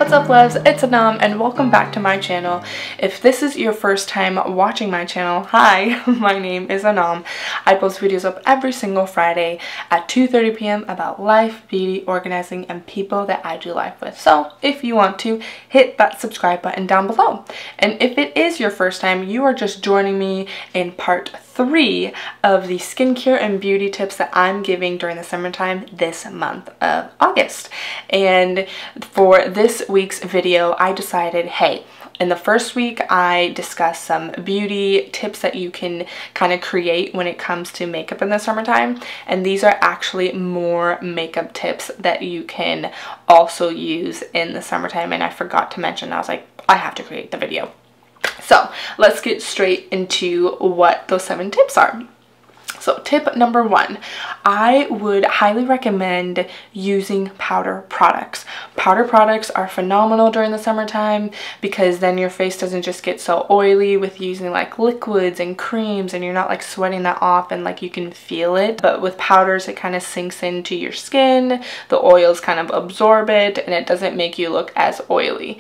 What's up, loves? It's Anam and welcome back to my channel. If this is your first time watching my channel, hi, my name is Anam. I post videos up every single Friday at 2:30 p.m. about life, beauty, organizing, and people that I do life with. So if you want to, hit that subscribe button down below. And if it is your first time, you are just joining me in part 3 of the skincare and beauty tips that I'm giving during the summertime this month of August. And for this week's video, I decided, hey, in the first week, I discussed some beauty tips that you can kind of create when it comes to makeup in the summertime. And these are actually more makeup tips that you can also use in the summertime. And I forgot to mention, I was like, I have to create the video. So let's get straight into what those 7 tips are. So tip number 1, I would highly recommend using powder products. Powder products are phenomenal during the summertime because then your face doesn't just get so oily with using like liquids and creams, and you're not like sweating that off and like you can feel it. But with powders, it kind of sinks into your skin, the oils kind of absorb it, and it doesn't make you look as oily,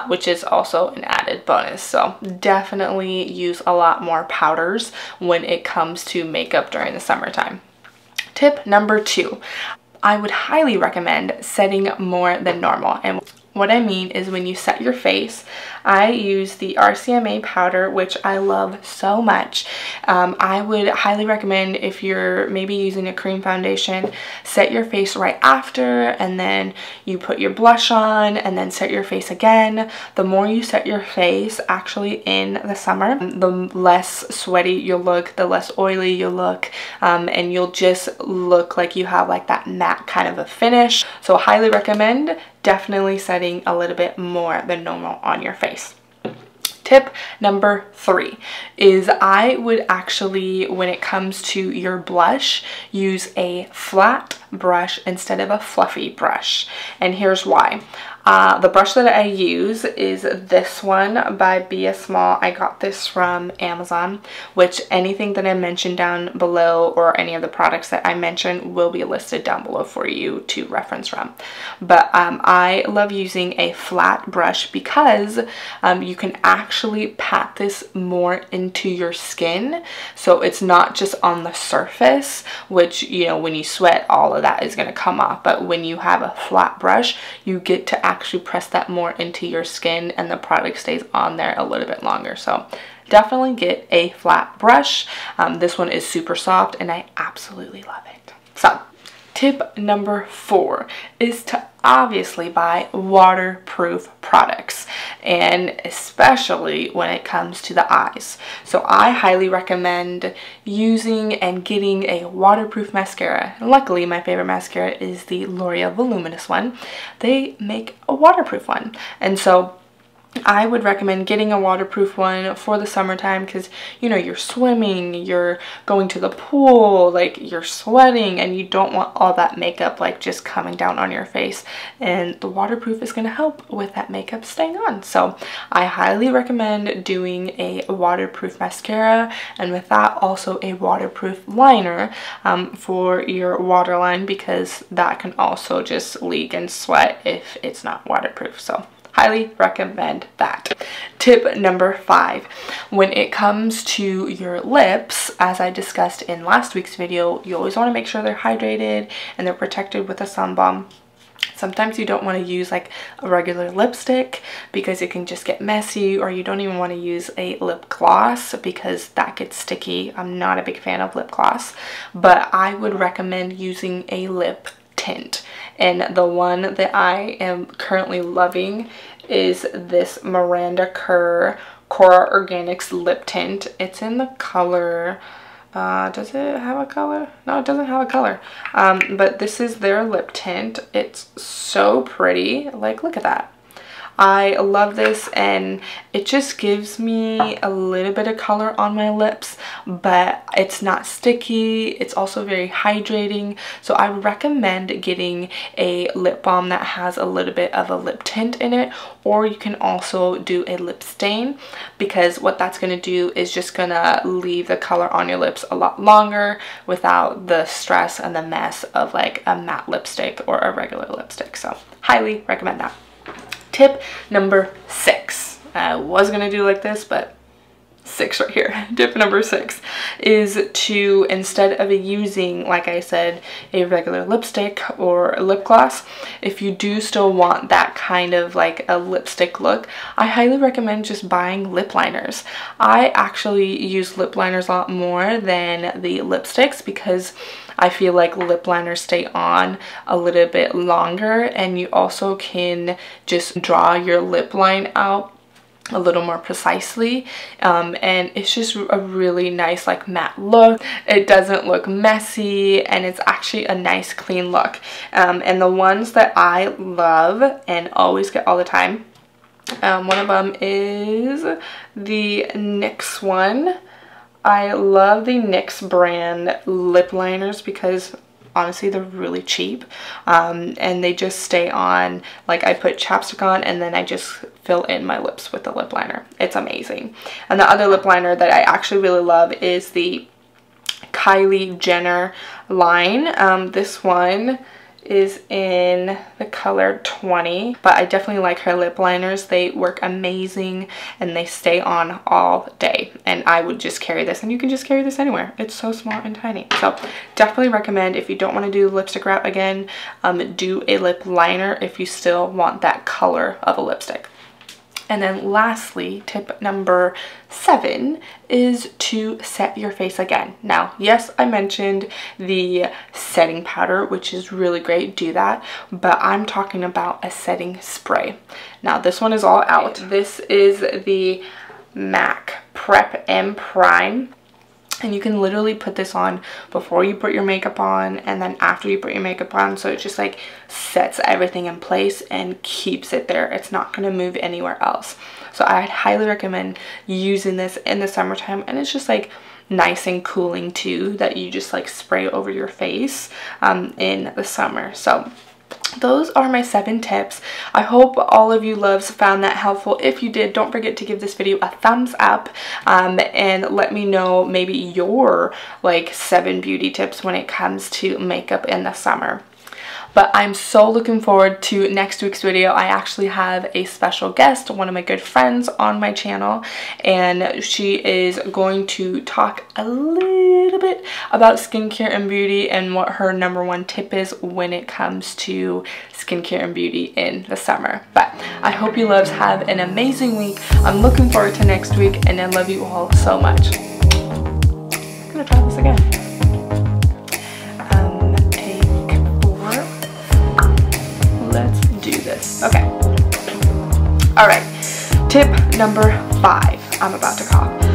which is also an added bonus. So definitely use a lot more powders when it comes to makeup during the summertime. Tip number 2, I would highly recommend setting more than normal. And what I mean is when you set your face, I use the RCMA powder, which I love so much. I would highly recommend, if you're maybe using a cream foundation, set your face right after, and then you put your blush on and then set your face again. The more you set your face actually in the summer, the less sweaty you'll look, the less oily you'll look, and you'll just look like you have like that matte kind of a finish. So highly recommend definitely setting a little bit more than normal on your face. Tip number 3 is I would actually, when it comes to your blush, use a flat brush instead of a fluffy brush. And here's why. The brush that I use is this one by Be Small. I got this from Amazon, which anything that I mentioned down below or any of the products that I mentioned will be listed down below for you to reference from. But I love using a flat brush because you can actually pat this more into your skin. So it's not just on the surface, which, you know, when you sweat, all of that is going to come off. But when you have a flat brush, you get to actually press that more into your skin and the product stays on there a little bit longer. So definitely get a flat brush. This one is super soft and I absolutely love it. So tip number 4 is to obviously buy waterproof products, and especially when it comes to the eyes. So I highly recommend using and getting a waterproof mascara. And luckily, my favorite mascara is the L'Oreal Voluminous one. They make a waterproof one, and so I would recommend getting a waterproof one for the summertime because, you know, you're swimming, you're going to the pool, like you're sweating, and you don't want all that makeup like just coming down on your face. And the waterproof is going to help with that makeup staying on. So I highly recommend doing a waterproof mascara, and with that also a waterproof liner for your waterline, because that can also just leak and sweat if it's not waterproof. So highly recommend that. Tip number 5, when it comes to your lips, as I discussed in last week's video, you always want to make sure they're hydrated and they're protected with a sun balm. Sometimes you don't want to use like a regular lipstick because it can just get messy, or you don't even want to use a lip gloss because that gets sticky. I'm not a big fan of lip gloss, but I would recommend using a lip tint. And the one that I am currently loving is this Miranda Kerr Cora Organics lip tint. It's in the color, does it have a color? No, it doesn't have a color. But this is their lip tint. It's so pretty. Like, look at that. I love this, and it just gives me a little bit of color on my lips, but it's not sticky. It's also very hydrating. So I recommend getting a lip balm that has a little bit of a lip tint in it, or you can also do a lip stain, because what that's going to do is just going to leave the color on your lips a lot longer without the stress and the mess of like a matte lipstick or a regular lipstick. So highly recommend that. Tip number 6. I was gonna do like this, but 6 right here. Tip number 6 is to, instead of using, like I said, a regular lipstick or a lip gloss, if you do still want that kind of like a lipstick look, I highly recommend just buying lip liners. I actually use lip liners a lot more than the lipsticks because I feel like lip liners stay on a little bit longer, and you also can just draw your lip line out a little more precisely, and it's just a really nice like matte look. It doesn't look messy, and it's actually a nice clean look. And the ones that I love and always get all the time, one of them is the NYX one. I love the NYX brand lip liners because honestly they're really cheap, and they just stay on. Like, I put chapstick on and then I just fill in my lips with the lip liner. It's amazing. And the other lip liner that I actually really love is the Kylie Jenner line. This one is in the color 20, but I definitely like her lip liners. They work amazing and they stay on all day, and I would just carry this, and you can just carry this anywhere. It's so small and tiny. So definitely recommend, if you don't want to do lipstick wrap again, do a lip liner if you still want that color of a lipstick. And then lastly, tip number 7 is to set your face again. Now, yes, I mentioned the setting powder, which is really great, do that, but I'm talking about a setting spray. Now, this one is all out. This is the MAC Prep and Prime. And you can literally put this on before you put your makeup on and then after you put your makeup on, so it just like sets everything in place and keeps it there. It's not going to move anywhere else. So I highly recommend using this in the summertime, and it's just like nice and cooling too, that you just like spray over your face in the summer. So those are my 7 tips. I hope all of you loves found that helpful. If you did, don't forget to give this video a thumbs up, and let me know maybe your like 7 beauty tips when it comes to makeup in the summer. But I'm so looking forward to next week's video. I actually have a special guest, one of my good friends on my channel, and she is going to talk a little bit about skincare and beauty and what her #1 tip is when it comes to skincare and beauty in the summer. But I hope you loves have an amazing week. I'm looking forward to next week, and I love you all so much. I'm gonna try this again. Let's do this. Okay. All right. Tip number 5. I'm about to cough.